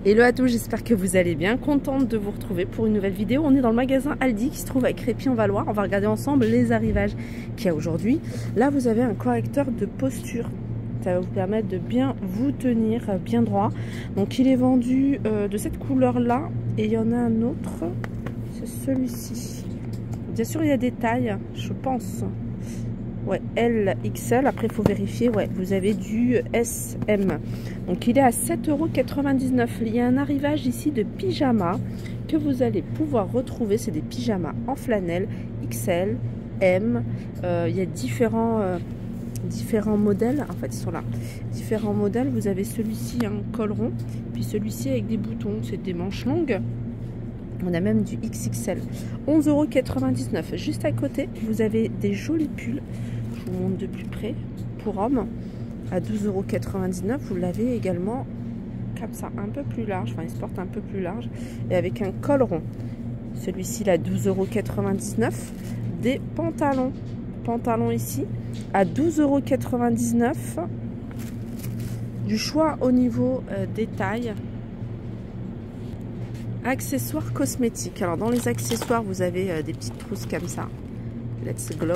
Hello à tous, j'espère que vous allez bien, contente de vous retrouver pour une nouvelle vidéo. On est dans le magasin Aldi qui se trouve à Crépy-en-Valois. On va regarder ensemble les arrivages qu'il y a aujourd'hui. Là vous avez un correcteur de posture, ça va vous permettre de bien vous tenir bien droit. Donc il est vendu de cette couleur là et il y en a un autre, c'est celui-ci. Bien sûr il y a des tailles, je pense. Ouais, L, XL, après il faut vérifier, ouais, vous avez du SM. Donc il est à 7,99 €. Il y a un arrivage ici de pyjama que vous allez pouvoir retrouver, c'est des pyjamas en flanelle, XL, M. Il y a différents modèles, en fait ils sont là. Différents modèles, vous avez celui-ci un col rond, puis celui-ci avec des boutons, c'est des manches longues. On a même du XXL, 11,99 €. Juste à côté, vous avez des jolis pulls. Je vous montre de plus près. Pour hommes, à 12,99 €. Vous l'avez également comme ça, un peu plus large. Enfin, il se porte un peu plus large. Et avec un col rond. Celui-ci, là, 12,99 €. Des pantalons. Pantalons ici, à 12,99 €. Du choix au niveau des tailles. Accessoires cosmétiques. Alors dans les accessoires vous avez des petites trousses comme ça, Let's Glow.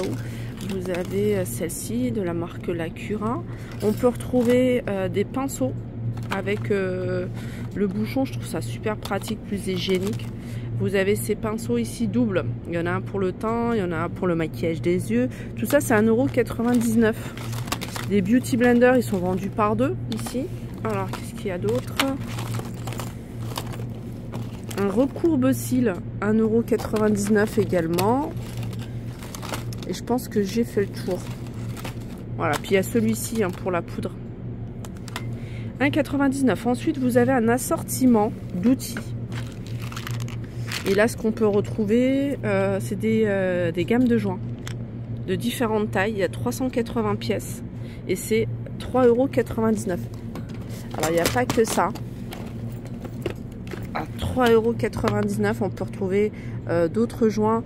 Vous avez celle-ci de la marque Lacura. On peut retrouver des pinceaux avec le bouchon. Je trouve ça super pratique, plus hygiénique. Vous avez ces pinceaux ici doubles. Il y en a un pour le teint, il y en a un pour le maquillage des yeux. Tout ça c'est 1,99 €. Des beauty blenders, ils sont vendus par deux ici. Alors qu'est-ce qu'il y a d'autre? Un recourbe-cils, 1,99 € également. Et je pense que j'ai fait le tour. Voilà, puis il y a celui-ci pour la poudre. 1,99 €. Ensuite, vous avez un assortiment d'outils. Et là, ce qu'on peut retrouver, c'est des gammes de joints de différentes tailles. Il y a 380 pièces et c'est 3,99 €. Alors, il n'y a pas que ça. À 3,99 €, on peut retrouver d'autres joints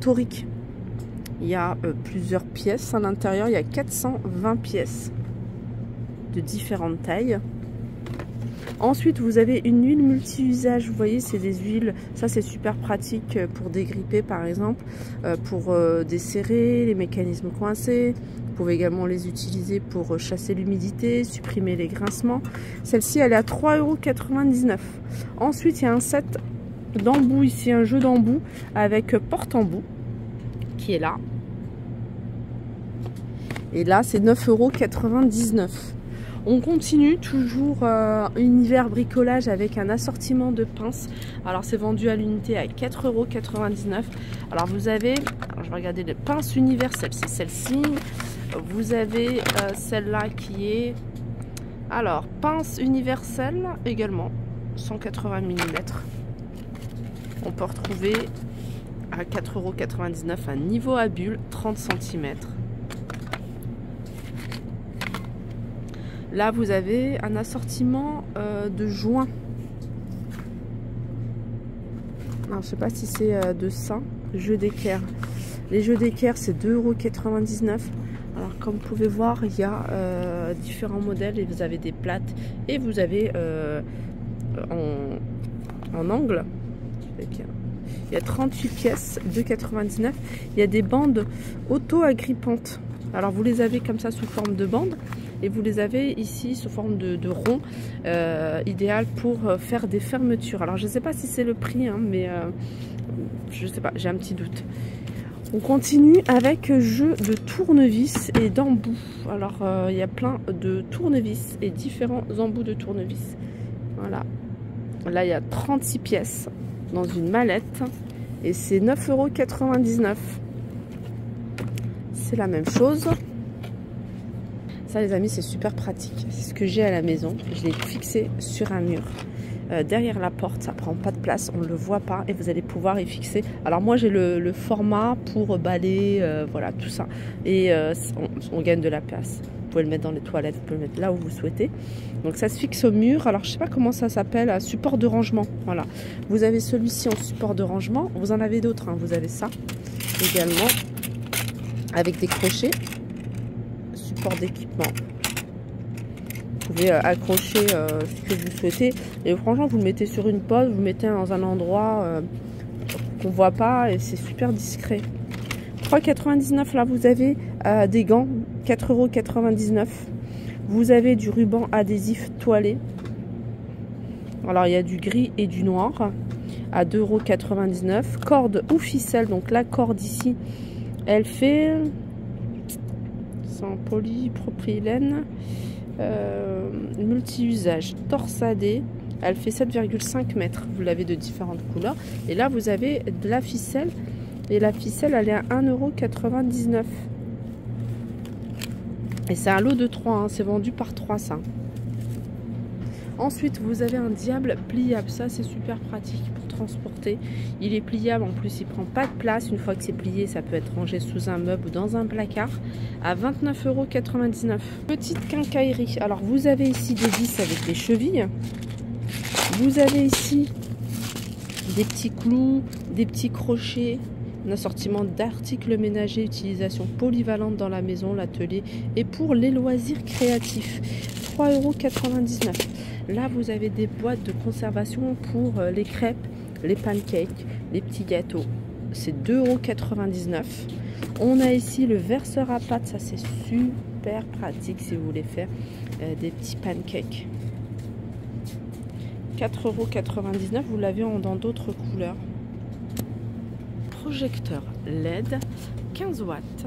toriques. Il y a plusieurs pièces à l'intérieur. Il y a 420 pièces de différentes tailles. Ensuite, vous avez une huile multi-usage. Vous voyez, c'est des huiles. Ça, c'est super pratique pour dégripper, par exemple, pour desserrer les mécanismes coincés. Vous pouvez également les utiliser pour chasser l'humidité, supprimer les grincements. Celle-ci, elle est à 3,99 €. Ensuite, il y a un set d'embout ici, un jeu d'embout avec porte-embout qui est là. Et là, c'est 9,99 €. On continue toujours univers bricolage avec un assortiment de pinces. Alors c'est vendu à l'unité à 4,99 €. Alors vous avez, je vais regarder les pinces universelles, c'est celle-ci. Vous avez celle-là qui est, alors pince universelle également, 180 mm. On peut retrouver à 4,99 € un niveau à bulles, 30 cm. Là, vous avez un assortiment de joints. Alors, je ne sais pas si c'est de ça. Jeux d'équerre. Les jeux d'équerre, c'est 2,99 €. Alors, comme vous pouvez voir, il y a différents modèles. Et vous avez des plates et vous avez en angle. Il y a 38 pièces, 2,99 €. Il y a des bandes auto-agrippantes. Alors, vous les avez comme ça sous forme de bande. Et vous les avez ici sous forme de rond, idéal pour faire des fermetures. Alors je ne sais pas si c'est le prix, mais je ne sais pas, j'ai un petit doute. On continue avec jeu de tournevis et d'embouts. Alors il y a plein de tournevis et différents embouts de tournevis. Voilà. Là il y a 36 pièces dans une mallette et c'est 9,99 €. C'est la même chose. Ça les amis, c'est super pratique. C'est ce que j'ai à la maison. Je l'ai fixé sur un mur. Derrière la porte, ça prend pas de place, on ne le voit pas et vous allez pouvoir y fixer. Alors moi j'ai le format pour balayer, voilà tout ça. Et on gagne de la place. Vous pouvez le mettre dans les toilettes, vous pouvez le mettre là où vous souhaitez. Donc ça se fixe au mur. Alors je sais pas comment ça s'appelle, support de rangement. Voilà. Vous avez celui-ci en support de rangement. Vous en avez d'autres, vous avez ça également avec des crochets. Support d'équipement. pouvez accrocher ce que vous souhaitez. Et franchement, vous le mettez sur une pose, vous le mettez dans un endroit qu'on voit pas et c'est super discret. 3,99 €. Là, vous avez des gants, 4,99 €. Vous avez du ruban adhésif toilé. Alors, il y a du gris et du noir à 2,99 €. Corde ou ficelle. Donc, la corde ici, elle fait... C'est en polypropylène multi-usage torsadé. Elle fait 7,5 mètres. Vous l'avez de différentes couleurs. Et là, vous avez de la ficelle. Et la ficelle, elle est à 1,99 €. Et c'est un lot de 3. Hein. C'est vendu par 3, ça. Ensuite, vous avez un diable pliable. Ça, c'est super pratique pour transporter. Il est pliable. En plus, il prend pas de place. Une fois que c'est plié, ça peut être rangé sous un meuble ou dans un placard. À 29,99 €. Petite quincaillerie. Alors, vous avez ici des vis avec les chevilles. Vous avez ici des petits clous, des petits crochets, un assortiment d'articles ménagers, utilisation polyvalente dans la maison, l'atelier et pour les loisirs créatifs. 3,99 €. Là, vous avez des boîtes de conservation pour les crêpes, les pancakes, les petits gâteaux. C'est 2,99 €. On a ici le verseur à pâte. Ça, c'est super pratique si vous voulez faire des petits pancakes. 4,99 €. Vous l'avez dans d'autres couleurs. Projecteur LED, 15 watts.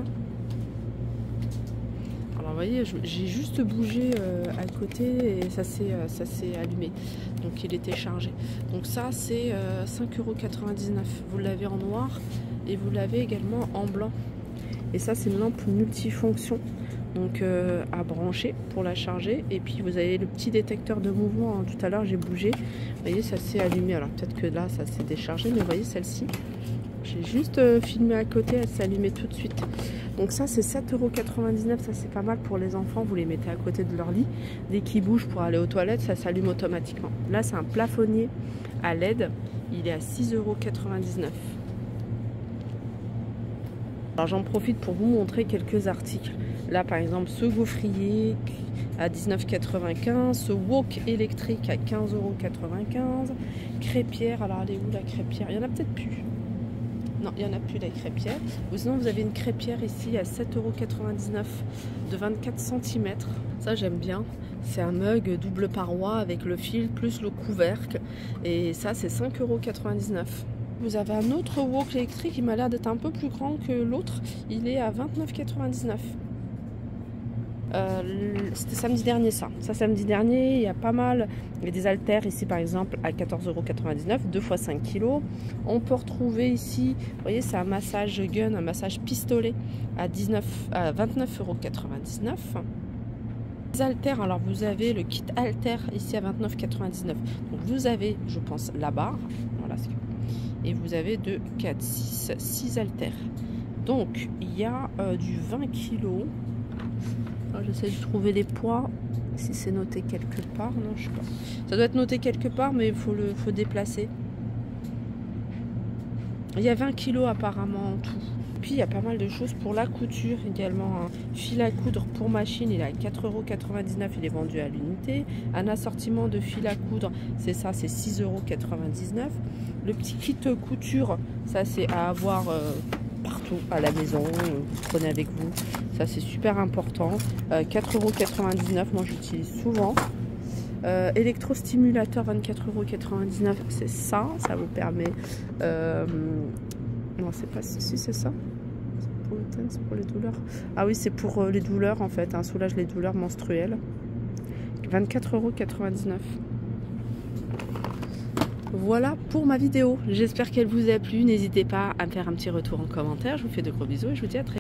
Alors vous voyez, j'ai juste bougé à côté et ça s'est allumé. Donc il était chargé. Donc ça c'est 5,99 €. Vous l'avez en noir et vous l'avez également en blanc. Et ça c'est une lampe multifonction. Donc à brancher pour la charger. Et puis vous avez le petit détecteur de mouvement. Hein. Tout à l'heure j'ai bougé. Vous voyez, ça s'est allumé. Alors peut-être que là ça s'est déchargé. Mais vous voyez celle-ci. J'ai juste filmé à côté, elle s'est allumée tout de suite. Donc ça c'est 7,99 €, ça c'est pas mal pour les enfants, vous les mettez à côté de leur lit. Dès qu'ils bougent pour aller aux toilettes, ça s'allume automatiquement. Là c'est un plafonnier à LED, il est à 6,99 €. Alors j'en profite pour vous montrer quelques articles. Là par exemple ce gaufrier à 19,95 €, ce wok électrique à 15,95 €, crêpière, alors elle est où la crêpière? Il y en a peut-être plus. Non, il n'y en a plus la crêpière. Ou sinon, vous avez une crêpière ici à 7,99 € de 24 cm. Ça, j'aime bien. C'est un mug double paroi avec le fil plus le couvercle. Et ça, c'est 5,99 €. Vous avez un autre wok électrique qui m'a l'air d'être un peu plus grand que l'autre. Il est à 29,99 €. C'était samedi dernier ça. Samedi dernier, il y a pas mal. Il y a des haltères ici par exemple à 14,99 €, 2 x 5 kg. On peut retrouver ici, vous voyez, c'est un massage gun, un massage pistolet à 29,99 €. Les haltères, alors vous avez le kit haltère ici à 29,99 €. Donc vous avez, je pense, la barre. Voilà. Et vous avez 2, 4, 6 haltères. Donc il y a du 20 kg. J'essaie de trouver les poids, si c'est noté quelque part, non je sais pas. Ça doit être noté quelque part mais il faut déplacer. Il y a 20 kg apparemment en tout. Puis il y a pas mal de choses pour la couture également. Un fil à coudre pour machine, il est à 4,99 €, il est vendu à l'unité. Un assortiment de fil à coudre, c'est ça, c'est 6,99 €. Le petit kit couture, ça c'est à avoir partout à la maison, vous prenez avec vous. Ça c'est super important. 4,99 €, moi j'utilise souvent. Électrostimulateur 24,99 €, c'est ça, ça vous permet. Non, c'est pas si c'est ça. C'est pour les douleurs. Ah oui, c'est pour les douleurs en fait, hein, soulage les douleurs menstruelles. 24,99 €. Voilà pour ma vidéo. J'espère qu'elle vous a plu. N'hésitez pas à me faire un petit retour en commentaire. Je vous fais de gros bisous et je vous dis à très vite.